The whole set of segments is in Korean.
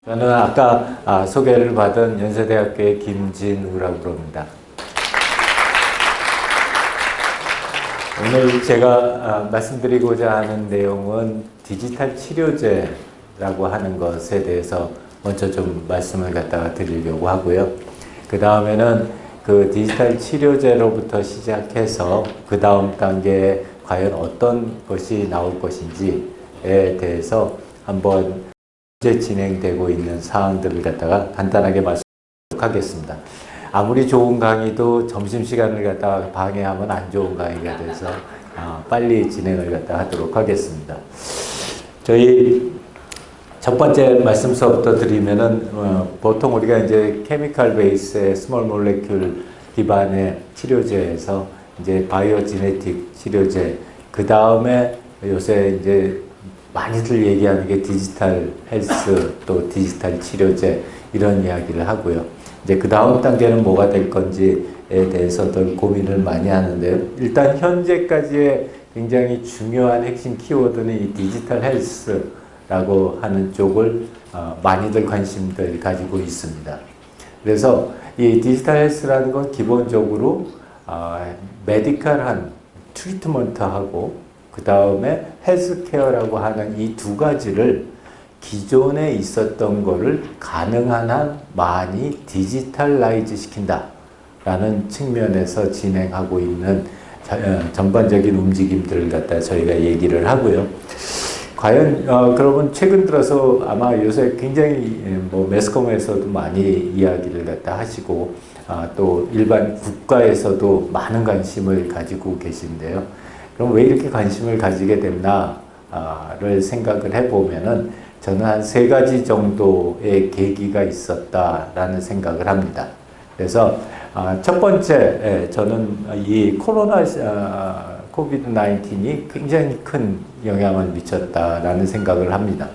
저는 아까 소개를 받은 연세대학교의 김진우라고 그럽니다. 오늘 제가 말씀드리고자 하는 내용은 디지털 치료제라고 하는 것에 대해서 먼저 좀 말씀을 갖다가 드리려고 하고요. 그 다음에는 그 디지털 치료제로부터 시작해서 그 다음 단계에 과연 어떤 것이 나올 것인지에 대해서 한번 현재 진행되고 있는 사항들을 갖다가 간단하게 말씀드리도록 하겠습니다. 아무리 좋은 강의도 점심시간을 갖다가 방해하면 안 좋은 강의가 돼서 빨리 진행을 갖다가 하도록 하겠습니다. 저희 첫 번째 말씀 수업부터 드리면은 보통 우리가 이제 케미칼 베이스의 스몰 몰레큘 기반의 치료제에서 이제 바이오 지네틱 치료제, 그 다음에 요새 이제 많이들 얘기하는 게 디지털 헬스, 또 디지털 치료제, 이런 이야기를 하고요. 이제 그 다음 단계는 뭐가 될 건지에 대해서도 고민을 많이 하는데요. 일단 현재까지의 굉장히 중요한 핵심 키워드는 이 디지털 헬스라고 하는 쪽을 많이들 관심들 가지고 있습니다. 그래서 이 디지털 헬스라는 건 기본적으로 메디컬한 트리트먼트하고 그 다음에 헬스케어라고 하는 이 두 가지를 기존에 있었던 거를 가능한 한 많이 디지털라이즈 시킨다 라는 측면에서 진행하고 있는 전반적인 움직임들을 갖다 저희가 얘기를 하고요. 과연 그러면 최근 들어서 아마 요새 굉장히 매스컴에서도 많이 이야기를 갖다 하시고 또 일반 국가에서도 많은 관심을 가지고 계신데요. 그럼 왜 이렇게 관심을 가지게 됐나를 생각을 해보면은 저는 한 3가지 정도의 계기가 있었다라는 생각을 합니다. 그래서 첫 번째, 저는 이 코비드 19이 굉장히 큰 영향을 미쳤다라는 생각을 합니다.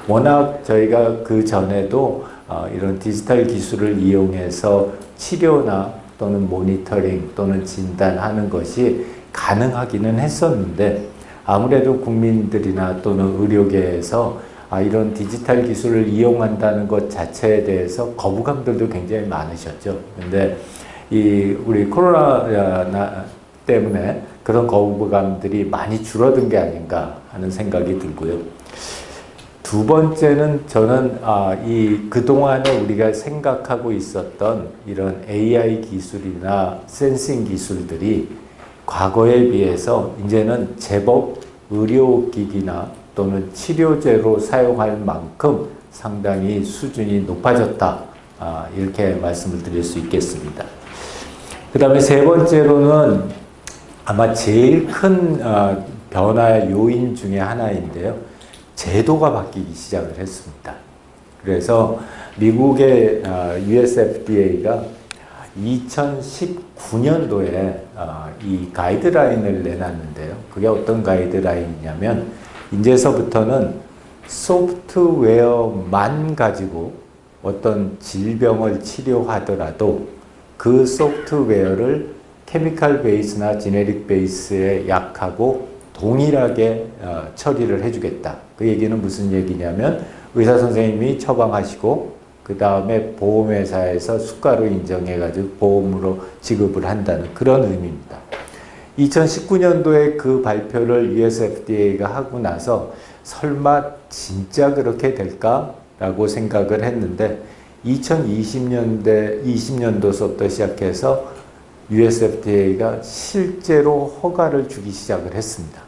워낙 저희가 그 전에도 이런 디지털 기술을 이용해서 치료나 또는 모니터링 또는 진단하는 것이 가능하기는 했었는데 아무래도 국민들이나 또는 의료계에서 이런 디지털 기술을 이용한다는 것 자체에 대해서 거부감들도 굉장히 많으셨죠. 근데 우리 코로나 때문에 그런 거부감들이 많이 줄어든 게 아닌가 하는 생각이 들고요. 두 번째는 저는 그동안에 우리가 생각하고 있었던 이런 AI 기술이나 센싱 기술들이 과거에 비해서 이제는 제법 의료기기나 또는 치료제로 사용할 만큼 상당히 수준이 높아졌다. 이렇게 말씀을 드릴 수 있겠습니다. 그 다음에 세 번째로는 아마 제일 큰 변화의 요인 중에 하나인데요. 제도가 바뀌기 시작을 했습니다. 그래서 미국의 US FDA가 2019년도에 이 가이드라인을 내놨는데요. 그게 어떤 가이드라인이냐면 이제서부터는 소프트웨어만 가지고 어떤 질병을 치료하더라도 그 소프트웨어를 케미칼 베이스나 지네릭 베이스의 약하고 동일하게 처리를 해주겠다. 그 얘기는 무슨 얘기냐면 의사 선생님이 처방하시고 그 다음에 보험회사에서 수가로 인정해가지고 보험으로 지급을 한다는 그런 의미입니다. 2019년도에 그 발표를 US FDA가 하고 나서 설마 진짜 그렇게 될까라고 생각을 했는데 2020년도서부터 시작해서 US FDA가 실제로 허가를 주기 시작을 했습니다.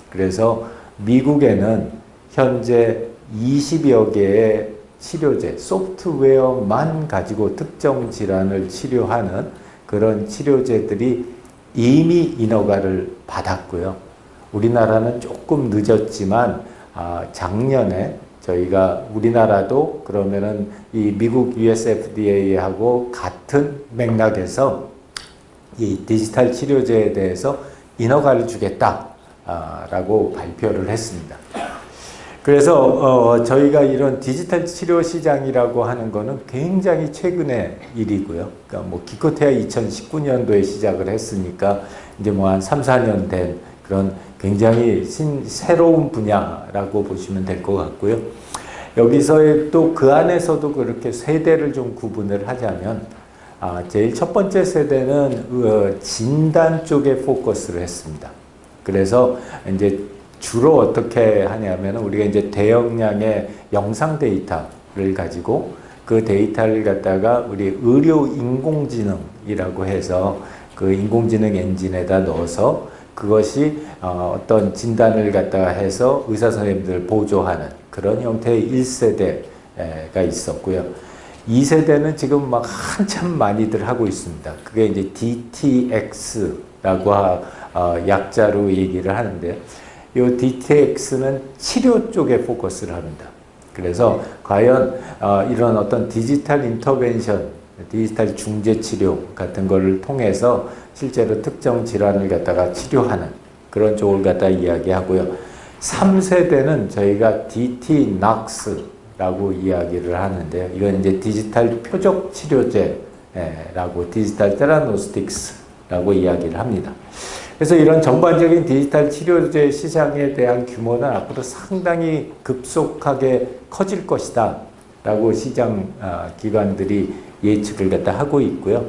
그래서 미국에는 현재 20여 개의 치료제, 소프트웨어만 가지고 특정 질환을 치료하는 그런 치료제들이 이미 인허가를 받았고요. 우리나라는 조금 늦었지만 작년에 저희가 우리나라도 그러면은 이 미국 US FDA하고 같은 맥락에서 이 디지털 치료제에 대해서 인허가를 주겠다라고 발표를 했습니다. 그래서 저희가 이런 디지털 치료 시장이라고 하는 거는 굉장히 최근의 일이고요. 그러니까 기껏해야 2019년도에 시작을 했으니까 이제 한 3, 4년 된 그런 굉장히 새로운 분야라고 보시면 될 것 같고요. 여기서의 또 그 안에서도 그렇게 세대를 좀 구분을 하자면 제일 첫 번째 세대는 진단 쪽에 포커스를 했습니다. 그래서 이제 주로 어떻게 하냐면 우리가 이제 대용량의 영상 데이터를 가지고 그 데이터를 갖다가 우리 의료 인공지능이라고 해서 그 인공지능 엔진에다 넣어서 그것이 어떤 진단을 갖다가 해서 의사 선생님들 보조하는 그런 형태의 1세대가 있었고요. 2세대는 지금 막 한참 많이들 하고 있습니다. 그게 이제 DTX라고 약자로 얘기를 하는데요. 이 DTX는 치료 쪽에 포커스를 합니다. 그래서 과연 이런 어떤 디지털 인터벤션, 디지털 중재 치료 같은 거를 통해서 실제로 특정 질환을 갖다가 치료하는 그런 쪽을 갖다 이야기하고요. 3세대는 저희가 DTNOX라고 이야기를 하는데요. 이건 이제 디지털 표적 치료제라고 디지털 테라노스틱스라고 이야기를 합니다. 그래서 이런 전반적인 디지털 치료제 시장에 대한 규모는 앞으로 상당히 급속하게 커질 것이다 라고 시장 기관들이 예측을 갖다 하고 있고요.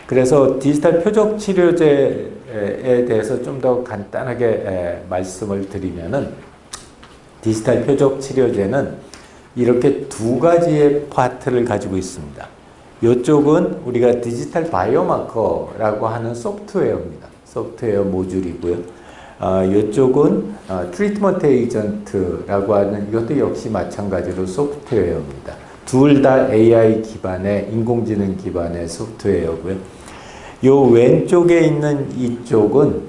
그래서 디지털 표적 치료제에 대해서 좀 더 간단하게 말씀을 드리면은 디지털 표적 치료제는 이렇게 두 가지의 파트를 가지고 있습니다. 이쪽은 우리가 디지털 바이오마커라고 하는 소프트웨어입니다. 소프트웨어 모듈이고요. 이쪽은 트리트먼트 에이전트라고 하는 이것도 역시 마찬가지로 소프트웨어입니다. 둘 다 AI 기반의 인공지능 기반의 소프트웨어고요. 요 왼쪽에 있는 이쪽은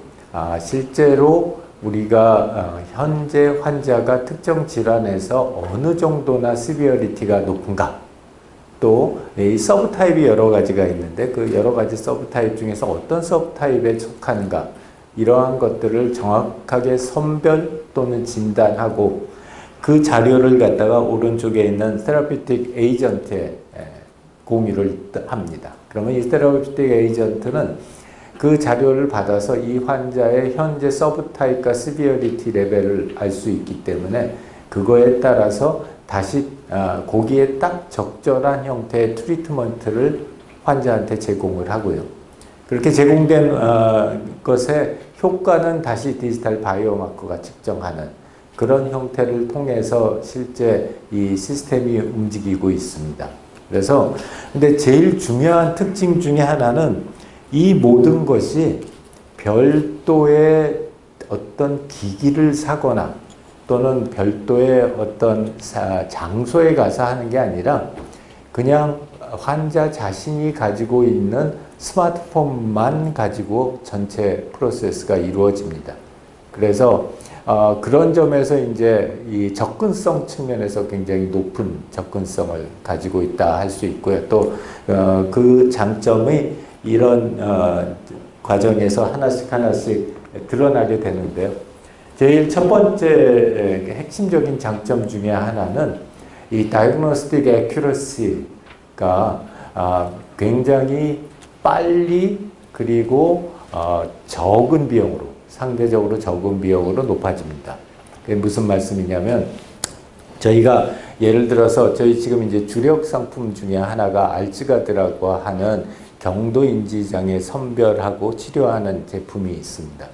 실제로 우리가 현재 환자가 특정 질환에서 어느 정도나 시비어리티가 높은가, 또 이 서브타입이 여러 가지가 있는데 그 여러 가지 서브타입 중에서 어떤 서브타입에 속하는가, 이러한 것들을 정확하게 선별 또는 진단하고 그 자료를 갖다가 오른쪽에 있는 테라피틱 에이전트에 공유를 합니다. 그러면 이 테라피틱 에이전트는 그 자료를 받아서 이 환자의 현재 서브타입과 시비어리티 레벨을 알 수 있기 때문에 그거에 따라서 다시 거기에 딱 적절한 형태의 트리트먼트를 환자한테 제공을 하고요. 그렇게 제공된 것의 효과는 다시 디지털 바이오마커가 측정하는 그런 형태를 통해서 실제 이 시스템이 움직이고 있습니다. 그래서 근데 제일 중요한 특징 중에 하나는 이 모든 것이 별도의 어떤 기기를 사거나 또는 별도의 어떤 장소에 가서 하는 게 아니라 그냥 환자 자신이 가지고 있는 스마트폰만 가지고 전체 프로세스가 이루어집니다. 그래서 그런 점에서 이제 이 접근성 측면에서 굉장히 높은 접근성을 가지고 있다 할 수 있고요. 또 그 장점이 이런 과정에서 하나씩 드러나게 되는데요. 제일 첫 번째 핵심적인 장점 중에 하나는 이 다이그노스틱 애큐러시가 굉장히 빨리 그리고 적은 비용으로, 상대적으로 적은 비용으로 높아집니다. 그게 무슨 말씀이냐면 저희가 예를 들어서 저희 지금 이제 주력 상품 중에 하나가 알츠가드라고 하는 경도인지장애 선별하고 치료하는 제품이 있습니다.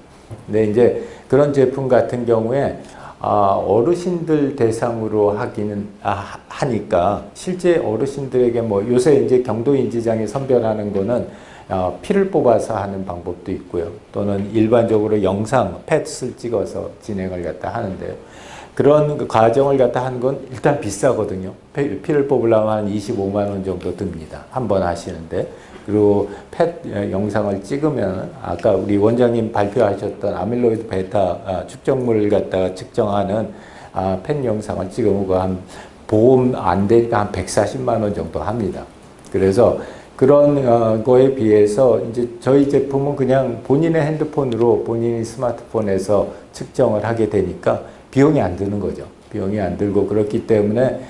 근데 이제 그런 제품 같은 경우에 어르신들 대상으로 하기는 하니까 실제 어르신들에게 뭐 요새 이제 경도인지장애 선별하는 거는 피를 뽑아서 하는 방법도 있고요. 또는 일반적으로 영상, 펫을 찍어서 진행을 갖다 하는데요. 그런 과정을 갖다 하는 건 일단 비싸거든요. 피를 뽑으려면 한 25만 원 정도 듭니다. 한 번 하시는데. 그리고 펫 영상을 찍으면 아까 우리 원장님 발표하셨던 아밀로이드 베타 축적물을 갖다가 측정하는 펫 영상을 찍으면 한 보험 안 되니까 한 140만 원 정도 합니다. 그래서 그런 거에 비해서 이제 저희 제품은 그냥 본인의 핸드폰으로 본인이 스마트폰에서 측정을 하게 되니까 비용이 안 드는 거죠. 비용이 안 들고 그렇기 때문에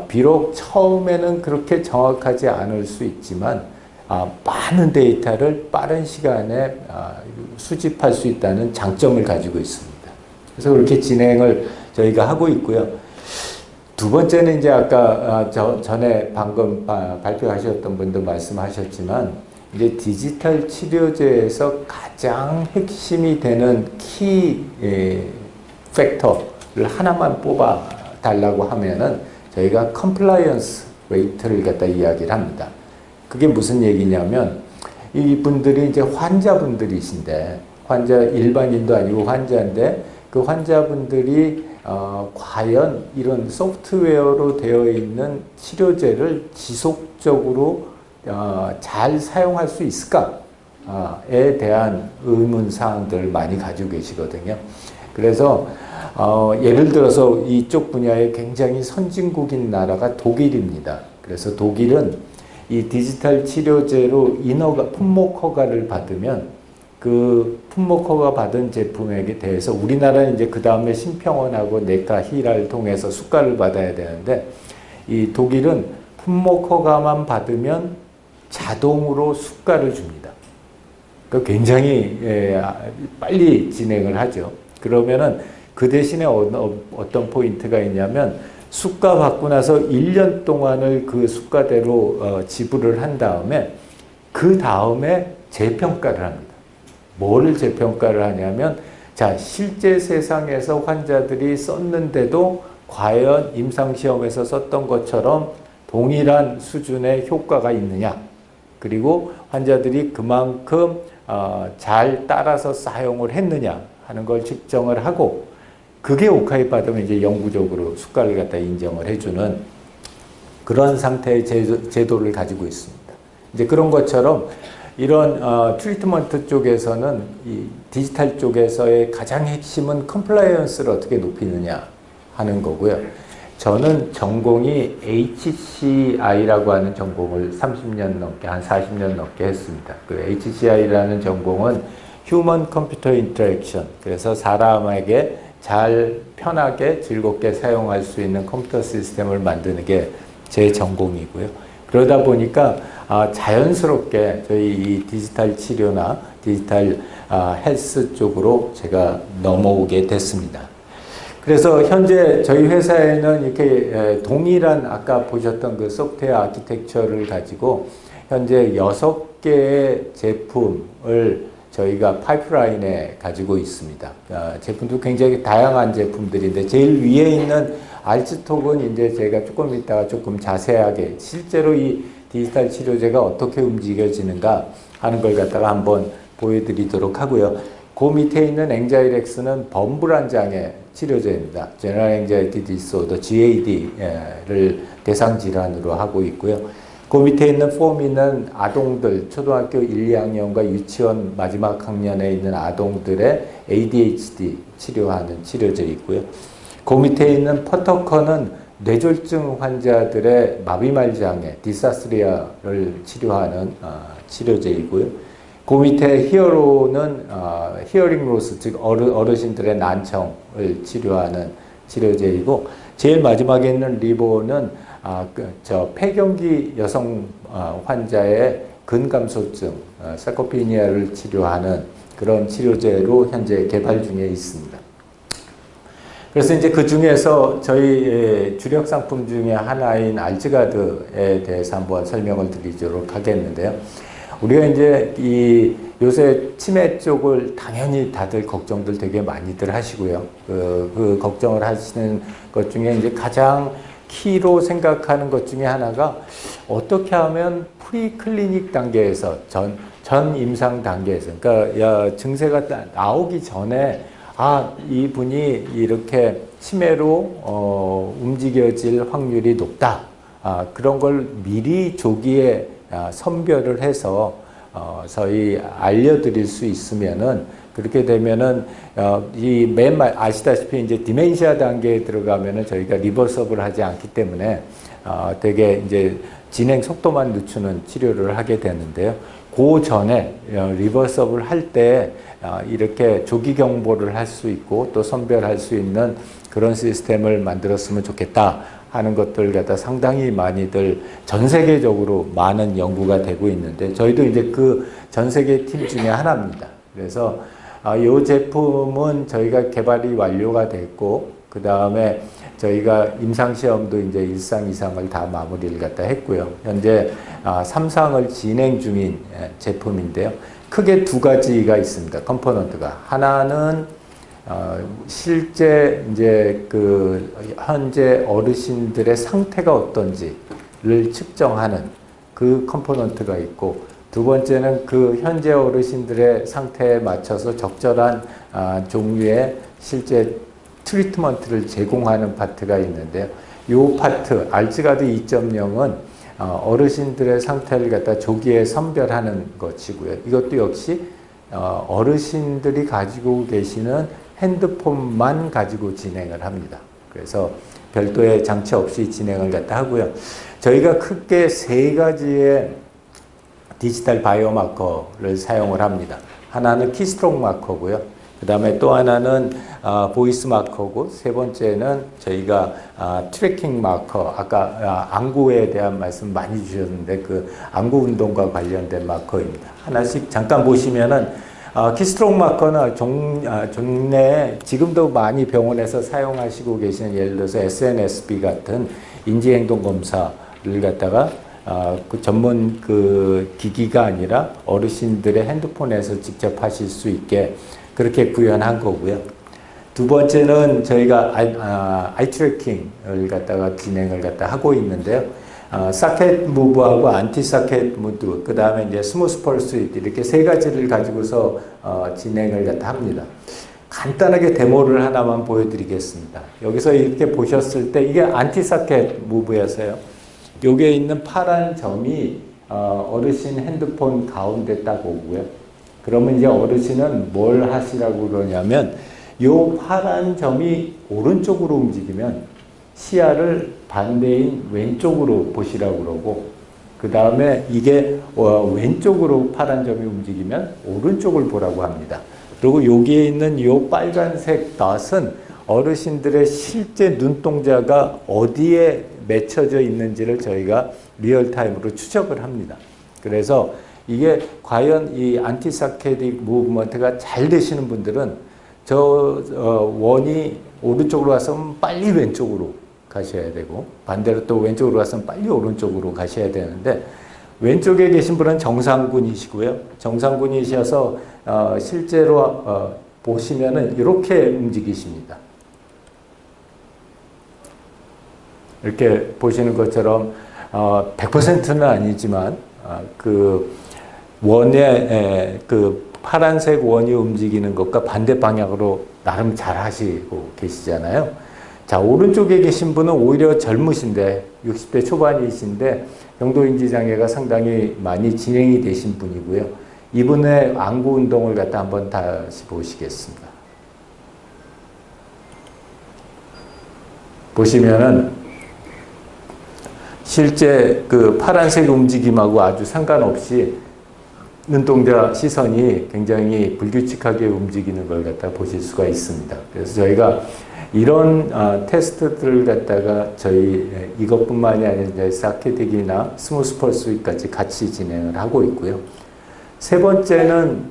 비록 처음에는 그렇게 정확하지 않을 수 있지만 많은 데이터를 빠른 시간에 수집할 수 있다는 장점을 가지고 있습니다. 그래서 그렇게 진행을 저희가 하고 있고요. 두 번째는 이제 아까 전에 방금 발표하셨던 분도 말씀하셨지만 이제 디지털 치료제에서 가장 핵심이 되는 키 팩터를 하나만 뽑아 달라고 하면은 저희가 컴플라이언스 레이트를 갖다 이야기를 합니다. 그게 무슨 얘기냐면 이분들이 이제 환자분들이신데 일반인도 아니고 환자인데 그 환자분들이 과연 이런 소프트웨어로 되어 있는 치료제를 지속적으로 잘 사용할 수 있을까에 대한 의문사항들을 많이 가지고 계시거든요. 그래서 예를 들어서 이쪽 분야에 굉장히 선진국인 나라가 독일입니다. 그래서 독일은 이 디지털 치료제로 품목 허가를 받으면 그 품목 허가 받은 제품에 대해서 우리나라는 이제 그 다음에 심평원하고 네카 히라를 통해서 수가를 받아야 되는데 이 독일은 품목 허가만 받으면 자동으로 수가를 줍니다. 그러니까 굉장히 빨리 진행을 하죠. 그러면은 그 대신에 어떤 포인트가 있냐면 수가 받고 나서 1년 동안을 그 수가대로 지불을 한 다음에 그 다음에 재평가를 합니다. 뭐를 재평가를 하냐면 자 실제 세상에서 환자들이 썼는데도 과연 임상시험에서 썼던 것처럼 동일한 수준의 효과가 있느냐 그리고 환자들이 그만큼 잘 따라서 사용을 했느냐 하는 걸 측정을 하고 그게 오카이 받으면 이제 영구적으로 수가를 갖다 인정을 해주는 그런 상태의 제도를 가지고 있습니다. 이제 그런 것처럼 이런 트리트먼트 쪽에서는 이 디지털 쪽에서의 가장 핵심은 컴플라이언스를 어떻게 높이느냐 하는 거고요. 저는 전공이 HCI라고 하는 전공을 30년 넘게 한 40년 넘게 했습니다. 그 HCI라는 전공은 Human Computer Interaction 그래서 사람에게 잘 편하게 즐겁게 사용할 수 있는 컴퓨터 시스템을 만드는 게 제 전공이고요. 그러다 보니까 자연스럽게 저희 이 디지털 치료나 디지털 헬스 쪽으로 제가 넘어오게 됐습니다. 그래서 현재 저희 회사에는 이렇게 동일한 아까 보셨던 그 소프트웨어 아키텍처를 가지고 현재 6개의 제품을 저희가 파이프라인에 가지고 있습니다. 제품도 굉장히 다양한 제품들인데 제일 위에 있는 알츠톡은 이제 제가 조금 이따가 조금 자세하게 실제로 이 디지털 치료제가 어떻게 움직여지는가 하는 걸 갖다가 한번 보여드리도록 하고요. 그 밑에 있는 앵자이렉스는 범불안 장애 치료제입니다. General Anxiety Disorder, GAD를 대상 질환으로 하고 있고요. 그 밑에 있는 폼이는 아동들, 초등학교 1, 2학년과 유치원 마지막 학년에 있는 아동들의 ADHD 치료하는 치료제 있고요. 그 밑에 있는 퍼터커는 뇌졸중 환자들의 마비말 장애, 디사스리아를 치료하는 치료제이고요. 그 밑에 히어로는 히어링 로스, 즉 어르신들의 난청을 치료하는 치료제이고, 제일 마지막에 있는 리보는 폐경기 여성 환자의 근감소증, 사코피니아를 치료하는 그런 치료제로 현재 개발 중에 있습니다. 그래서 이제 그 중에서 저희 주력 상품 중에 하나인 알츠가드에 대해서 한번 설명을 드리도록 하겠는데요. 우리가 이제 요새 치매 쪽을 당연히 다들 걱정들 되게 많이들 하시고요. 그 걱정을 하시는 것 중에 이제 가장 키로 생각하는 것 중에 하나가 어떻게 하면 프리클리닉 단계에서 전 임상 단계에서 그러니까 증세가 나오기 전에 이분이 이렇게 치매로 움직여질 확률이 높다. 그런 걸 미리 조기에 선별을 해서 저희 알려드릴 수 있으면은 그렇게 되면은 아시다시피 이제 디멘시아 단계에 들어가면은 저희가 리버서블 하지 않기 때문에 되게 이제 진행 속도만 늦추는 치료를 하게 되는데요. 그 전에 리버서블 할 때 이렇게 조기 경보를 할 수 있고 또 선별할 수 있는 그런 시스템을 만들었으면 좋겠다 하는 것들 갖다 상당히 많이들 전 세계적으로 많은 연구가 되고 있는데 저희도 이제 그 전 세계 팀 중에 하나입니다. 그래서 이 제품은 저희가 개발이 완료가 됐고 그 다음에 저희가 임상시험도 이제 1상, 2상을 다 마무리를 갖다 했고요. 현재 3상을 진행 중인 제품인데요. 크게 두 가지가 있습니다. 컴포넌트가. 하나는 실제 이제 그 현재 어르신들의 상태가 어떤지를 측정하는 그 컴포넌트가 있고, 두 번째는 그 현재 어르신들의 상태에 맞춰서 적절한 종류의 실제 트리트먼트를 제공하는 파트가 있는데요. 이 파트 알츠가드 2.0은 어르신들의 상태를 갖다 조기에 선별하는 것이고요. 이것도 역시 어르신들이 가지고 계시는 핸드폰만 가지고 진행을 합니다. 그래서 별도의 장치 없이 진행을 갖다 하고요. 저희가 크게 세 가지의 디지털 바이오마커를 사용을 합니다. 하나는 키스트로크 마커고요. 그 다음에 또 하나는 보이스 마커고, 세 번째는 저희가 트래킹 마커, 아까 안구에 대한 말씀 많이 주셨는데 그 안구 운동과 관련된 마커입니다. 하나씩 잠깐 보시면은 키스트로크 마커는 종래에 지금도 많이 병원에서 사용하시고 계시는, 예를 들어서 SNSB 같은 인지행동 검사를 갖다가 그 전문 그 기기가 아니라 어르신들의 핸드폰에서 직접 하실 수 있게 그렇게 구현한 거고요. 두 번째는 저희가 아이 트래킹을 갖다가 진행을 갖다 하고 있는데요. 사켓 무브하고 안티 사켓 무브, 그 다음에 이제 스무스 펄스 이렇게 세 가지를 가지고서 진행을 갖다 합니다. 간단하게 데모를 하나만 보여드리겠습니다. 여기서 이렇게 보셨을 때 이게 안티 사켓 무브여서요. 여기에 있는 파란 점이 어르신 핸드폰 가운데 딱 오고요. 그러면 이제 어르신은 뭘 하시라고 그러냐면 요 파란 점이 오른쪽으로 움직이면 시야를 반대인 왼쪽으로 보시라고 그러고, 그 다음에 이게 왼쪽으로 파란 점이 움직이면 오른쪽을 보라고 합니다. 그리고 여기에 있는 요 빨간색 닷은 어르신들의 실제 눈동자가 어디에 맺혀져 있는지를 저희가 리얼타임으로 추적을 합니다. 그래서 이게 과연 이 안티사케딕 무브먼트가 잘 되시는 분들은 원이 오른쪽으로 가서 빨리 왼쪽으로 가셔야 되고, 반대로 또 왼쪽으로 가서 빨리 오른쪽으로 가셔야 되는데, 왼쪽에 계신 분은 정상군이시고요. 정상군이셔서 실제로 보시면은 이렇게 움직이십니다. 이렇게 보시는 것처럼 100%는 아니지만 그 원의 그 파란색 원이 움직이는 것과 반대 방향으로 나름 잘 하시고 계시잖아요. 자, 오른쪽에 계신 분은 오히려 젊으신데 60대 초반이신데 경도인지 장애가 상당히 많이 진행이 되신 분이고요. 이분의 안구 운동을 갖다 한번 다시 보시겠습니다. 보시면은 실제 그 파란색 움직임하고 아주 상관없이 눈동자 시선이 굉장히 불규칙하게 움직이는 걸 갖다 보실 수가 있습니다. 그래서 저희가 이런 테스트들을 갖다가 저희 이것뿐만이 아니라 사케딕이나 스무스 펄스까지 같이 진행을 하고 있고요. 세 번째는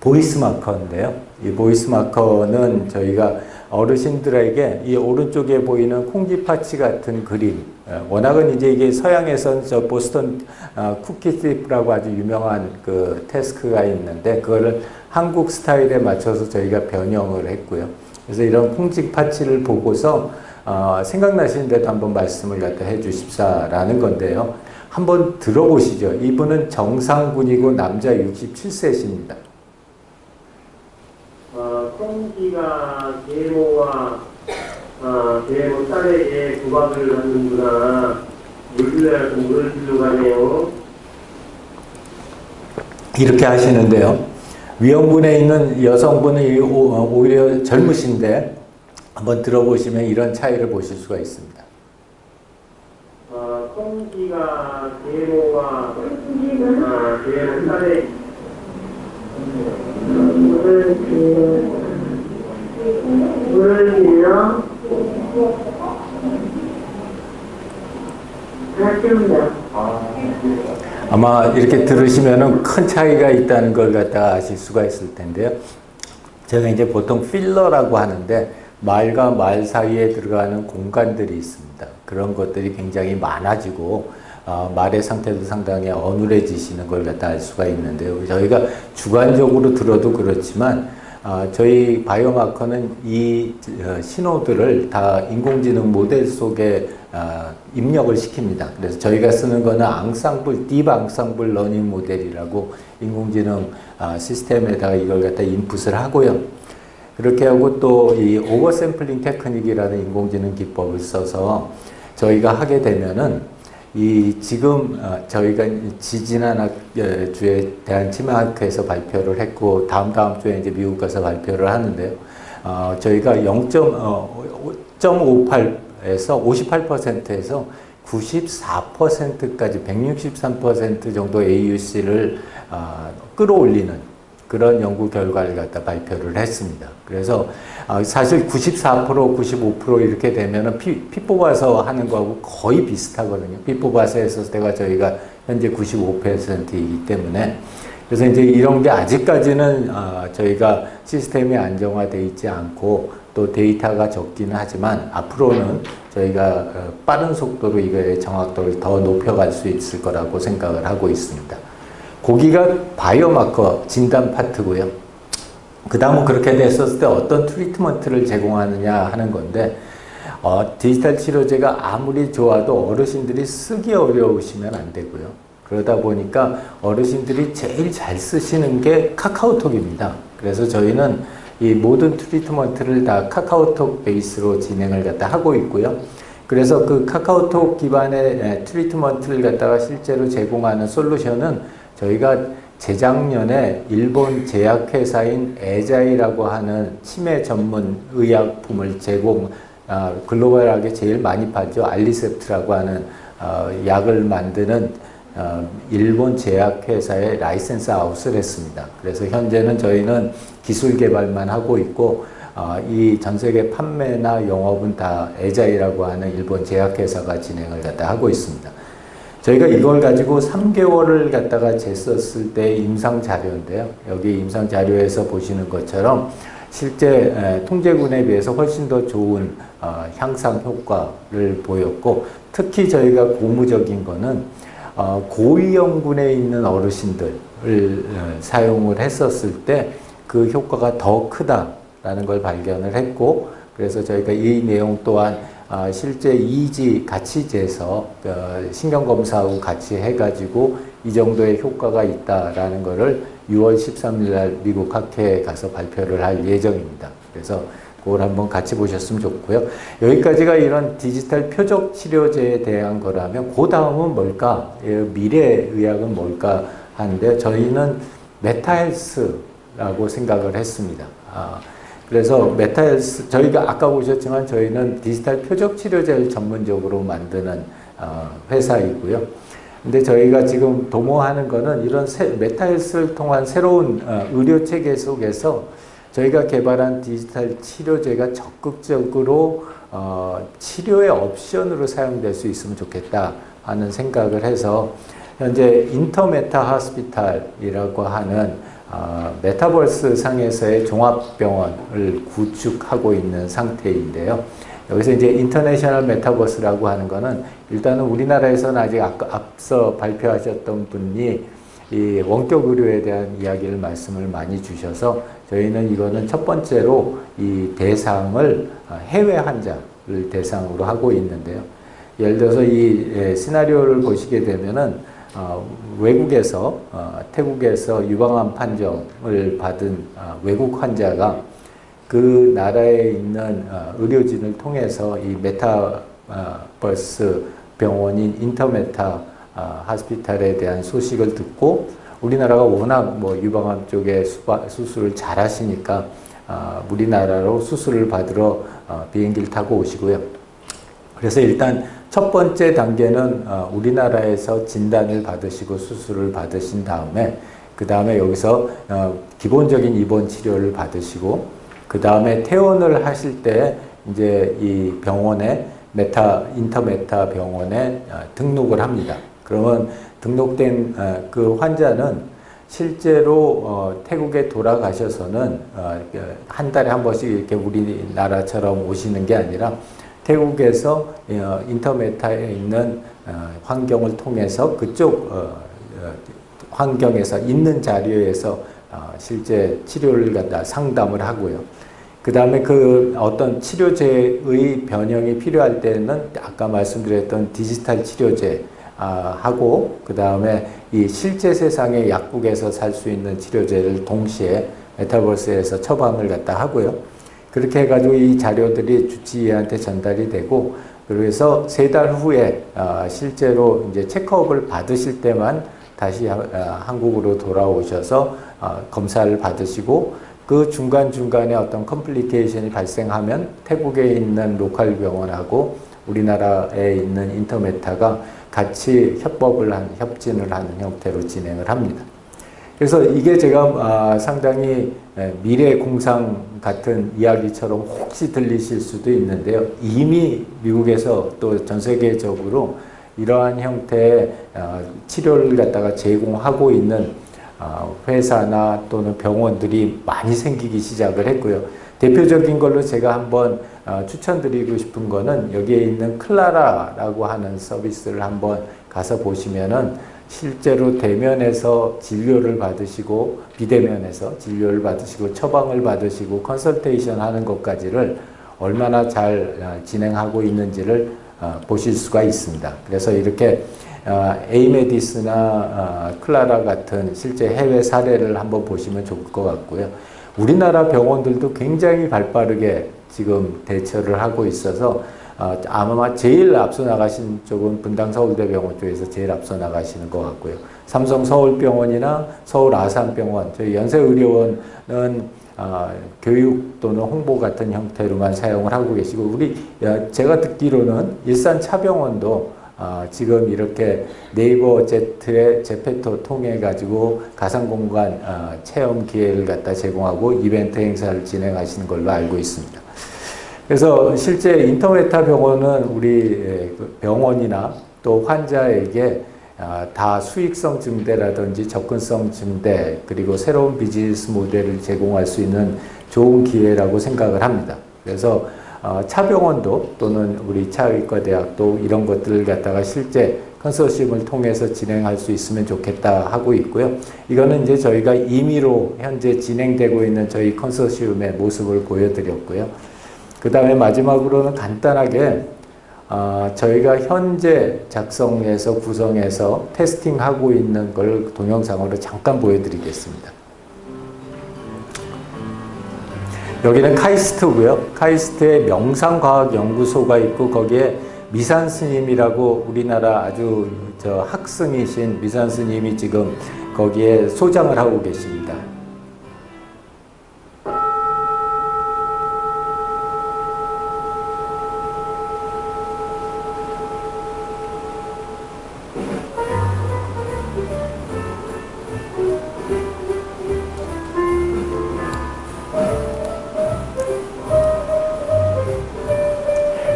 보이스 마커인데요. 이 보이스 마커는 저희가 어르신들에게 이 오른쪽에 보이는 콩쥐파치 같은 그림, 워낙은 이제 이게 서양에서는 저 보스턴 쿠키집이라고 아주 유명한 그 태스크가 있는데 그거를 한국 스타일에 맞춰서 저희가 변형을 했고요. 그래서 이런 콩쥐파치를 보고서 생각나시는 대로 한번 말씀을 갖다 해 주십사라는 건데요. 한번 들어보시죠. 이분은 정상군이고 남자 67세십니다. 콩쥐가 계모와 계모 딸에게 구박을 하는구나. 물을 주려고 가네요. 이렇게 하시는데요. 위험군에 있는 여성분은 오히려 젊으신데 한번 들어보시면 이런 차이를 보실 수가 있습니다. 콩쥐가 계모와 계모 딸에게 물을 빌려 아마 이렇게 들으시면은 큰 차이가 있다는 걸 갖다가 아실 수가 있을 텐데요. 제가 이제 보통 필러라고 하는데 말과 말 사이에 들어가는 공간들이 있습니다. 그런 것들이 굉장히 많아지고 말의 상태도 상당히 어눌해지시는 걸 갖다 알 수가 있는데요. 저희가 주관적으로 들어도 그렇지만 저희 바이오마커는 이 신호들을 다 인공지능 모델 속에 입력을 시킵니다. 그래서 저희가 쓰는 거는 앙상블, 딥 앙상블 러닝 모델이라고 인공지능 시스템에다가 이걸 갖다 인풋을 하고요. 그렇게 하고 또 이 오버샘플링 테크닉이라는 인공지능 기법을 써서 저희가 하게 되면은 이 지금 저희가 지지난 주에 대한치매학회에서 발표를 했고 다음 주에 이제 미국 가서 발표를 하는데요. 저희가 0.58에서 58%에서 94%까지 163% 정도 AUC를 끌어올리는 그런 연구 결과를 갖다 발표를 했습니다. 그래서 사실 94%, 95% 이렇게 되면은 피 뽑아서 하는 거하고 거의 비슷하거든요. 피 뽑아서 했을 때가 저희가 현재 95%이기 때문에 그래서 이제 이런 게 아직까지는 저희가 시스템이 안정화되어 있지 않고 또 데이터가 적기는 하지만 앞으로는 저희가 빠른 속도로 이거의 정확도를 더 높여갈 수 있을 거라고 생각을 하고 있습니다. 거기가 바이오마커 진단 파트고요. 그 다음은 그렇게 됐었을 때 어떤 트리트먼트를 제공하느냐 하는 건데 디지털 치료제가 아무리 좋아도 어르신들이 쓰기 어려우시면 안 되고요. 그러다 보니까 어르신들이 제일 잘 쓰시는 게 카카오톡입니다. 그래서 저희는 이 모든 트리트먼트를 다 카카오톡 베이스로 진행을 갖다 하고 있고요. 그래서 그 카카오톡 기반의 트리트먼트를 갖다가 실제로 제공하는 솔루션은 저희가 재작년에 일본 제약회사인 에자이라고 하는 치매 전문 의약품을 글로벌하게 제일 많이 팔죠. 알리셉트라고 하는 약을 만드는 일본 제약회사에 라이센스 아웃을 했습니다. 그래서 현재는 저희는 기술 개발만 하고 있고 이 전 세계 판매나 영업은 다 에자이라고 하는 일본 제약회사가 진행을 갖다 하고 있습니다. 저희가 이걸 가지고 3개월을 갖다가 쟀었을 때 임상 자료인데요. 여기 임상 자료에서 보시는 것처럼 실제 통제군에 비해서 훨씬 더 좋은 향상 효과를 보였고 특히 저희가 고무적인 거는 고위험군에 있는 어르신들을 사용을 했었을 때 그 효과가 더 크다라는 걸 발견을 했고 그래서 저희가 이 내용 또한 실제 EEG 같이 재서 신경검사하고 같이 해가지고 이 정도의 효과가 있다라는 거를 6월 13일 날 미국 학회에 가서 발표를 할 예정입니다. 그래서 그걸 한번 같이 보셨으면 좋고요. 여기까지가 이런 디지털 표적 치료제에 대한 거라면 그 다음은 뭘까? 미래의학은 뭘까 하는데 저희는 메타헬스라고 생각을 했습니다. 그래서 메타헬스, 저희가 아까 보셨지만 저희는 디지털 표적 치료제를 전문적으로 만드는 회사이고요. 근데 저희가 지금 도모하는 거는 이런 메타헬스를 통한 새로운 의료 체계 속에서 저희가 개발한 디지털 치료제가 적극적으로 치료의 옵션으로 사용될 수 있으면 좋겠다 하는 생각을 해서 현재 인터메타 하스피탈이라고 하는 메타버스 상에서의 종합병원을 구축하고 있는 상태인데요. 여기서 이제 인터내셔널 메타버스라고 하는 거는 일단은 우리나라에서는 아직 앞서 발표하셨던 분이 이 원격 의료에 대한 이야기를 말씀을 많이 주셔서 저희는 이거는 첫 번째로 이 대상을 해외 환자를 대상으로 하고 있는데요. 예를 들어서 이 시나리오를 보시게 되면은 외국에서 태국에서 유방암 판정을 받은 외국 환자가 그 나라에 있는 의료진을 통해서 이 메타버스 병원인 인터메타 하스피탈에 대한 소식을 듣고 우리나라가 워낙 뭐 유방암 쪽에 수술을 잘 하시니까 우리나라로 수술을 받으러 비행기를 타고 오시고요. 그래서 일단 첫 번째 단계는 우리나라에서 진단을 받으시고 수술을 받으신 다음에 그 다음에 여기서 기본적인 입원 치료를 받으시고 그 다음에 퇴원을 하실 때 이제 이 병원에 인터메타 병원에 등록을 합니다. 그러면 등록된 그 환자는 실제로 태국에 돌아가셔서는 한 달에 한 번씩 이렇게 우리나라처럼 오시는 게 아니라 태국에서 인터메타에 있는 환경을 통해서 그쪽 환경에서 있는 자료에서 실제 치료를 갖다 상담을 하고요. 그 다음에 그 어떤 치료제의 변형이 필요할 때는 아까 말씀드렸던 디지털 치료제 하고 그 다음에 이 실제 세상의 약국에서 살 수 있는 치료제를 동시에 메타버스에서 처방을 갖다 하고요. 그렇게 해가지고 이 자료들이 주치의한테 전달이 되고 그래서 3달 후에 실제로 이제 체크업을 받으실 때만 다시 한국으로 돌아오셔서 검사를 받으시고 그 중간중간에 어떤 컴플리케이션이 발생하면 태국에 있는 로컬 병원하고 우리나라에 있는 인터메타가 같이 협진을 하는 형태로 진행을 합니다. 그래서 이게 제가 상당히 미래 공상 같은 이야기처럼 혹시 들리실 수도 있는데요. 이미 미국에서 또 전 세계적으로 이러한 형태의 치료를 갖다가 제공하고 있는 회사나 또는 병원들이 많이 생기기 시작을 했고요. 대표적인 걸로 제가 한번 추천드리고 싶은 거는 여기에 있는 클라라라고 하는 서비스를 한번 가서 보시면은 실제로 대면에서 진료를 받으시고 비대면에서 진료를 받으시고 처방을 받으시고 컨설테이션 하는 것까지를 얼마나 잘 진행하고 있는지를 보실 수가 있습니다. 그래서 이렇게 에이메디스나 클라라 같은 실제 해외 사례를 한번 보시면 좋을 것 같고요. 우리나라 병원들도 굉장히 발빠르게 지금 대처를 하고 있어서 아마 제일 앞서 나가신 쪽은 분당 서울대병원 쪽에서 제일 앞서 나가시는 것 같고요. 삼성 서울병원이나 서울 아산병원, 저희 연세의료원은 교육 또는 홍보 같은 형태로만 사용을 하고 계시고 제가 듣기로는 일산 차병원도 지금 이렇게 네이버 제트의 제페토 통해 가지고 가상공간 체험 기회를 갖다 제공하고 이벤트 행사를 진행하시는 걸로 알고 있습니다. 그래서 실제 인터메타 병원은 우리 병원이나 또 환자에게 다 수익성 증대라든지 접근성 증대 그리고 새로운 비즈니스 모델을 제공할 수 있는 좋은 기회라고 생각을 합니다. 그래서 차병원도 또는 우리 차의과대학도 이런 것들을 갖다가 실제 컨소시엄을 통해서 진행할 수 있으면 좋겠다 하고 있고요. 이거는 이제 저희가 임의로 현재 진행되고 있는 저희 컨소시엄의 모습을 보여드렸고요. 그 다음에 마지막으로는 간단하게 저희가 현재 작성해서 구성해서 테스팅하고 있는 걸 동영상으로 잠깐 보여드리겠습니다. 여기는 카이스트고요. 카이스트에 명상과학연구소가 있고 거기에 미산 스님이라고 우리나라 아주 학승이신 미산 스님이 지금 거기에 소장을 하고 계십니다.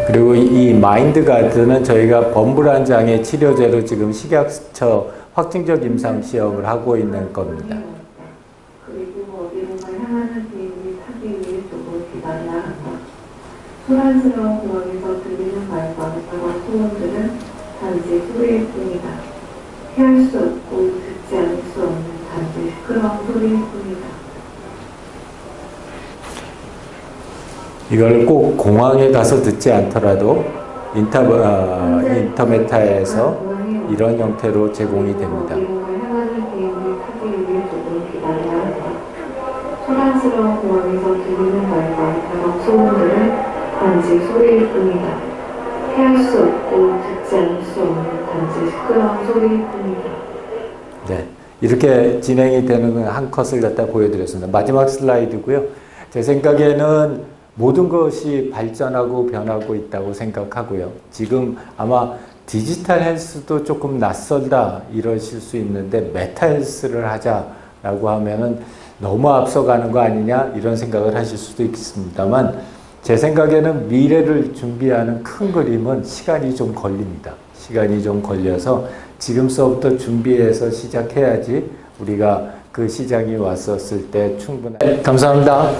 그리고 이 마인드 가드는 저희가 범불안 장애 치료제로 지금 식약처 확증적 임상 시험을 하고 있는 겁니다. 그리고 어디론가 향하는 비행기 타기 위해 조금 기다려야 한다. 소란스러운 공항에서 들리는 말과 그런 소음들은 단지 소리일 뿐이다. 피할 수 없고 듣지 않을 수 없는 단지 시끄러운 소리일 뿐이다. 이걸 꼭 공항에 가서 듣지 않더라도 인터메타에서 이런 형태로 제공이 됩니다. 소란스러운 공항에서 들리는 말과 그런 소음들은 단지 소리일 뿐이다. 피할 수 없고 듣지 않을 수 없는 단지 시끄러운 소리일 뿐이다. 네, 이렇게 진행이 되는 한 컷을 갖다 보여드렸습니다. 마지막 슬라이드고요. 제 생각에는 모든 것이 발전하고 변하고 있다고 생각하고요. 지금 아마 디지털 헬스도 조금 낯설다 이러실 수 있는데 메타 헬스를 하자라고 하면은 너무 앞서가는 거 아니냐 이런 생각을 하실 수도 있습니다만 제 생각에는 미래를 준비하는 큰 그림은 시간이 좀 걸립니다. 시간이 좀 걸려서 지금서부터 준비해서 시작해야지 우리가 그 시장이 왔었을 때 충분한. 감사합니다.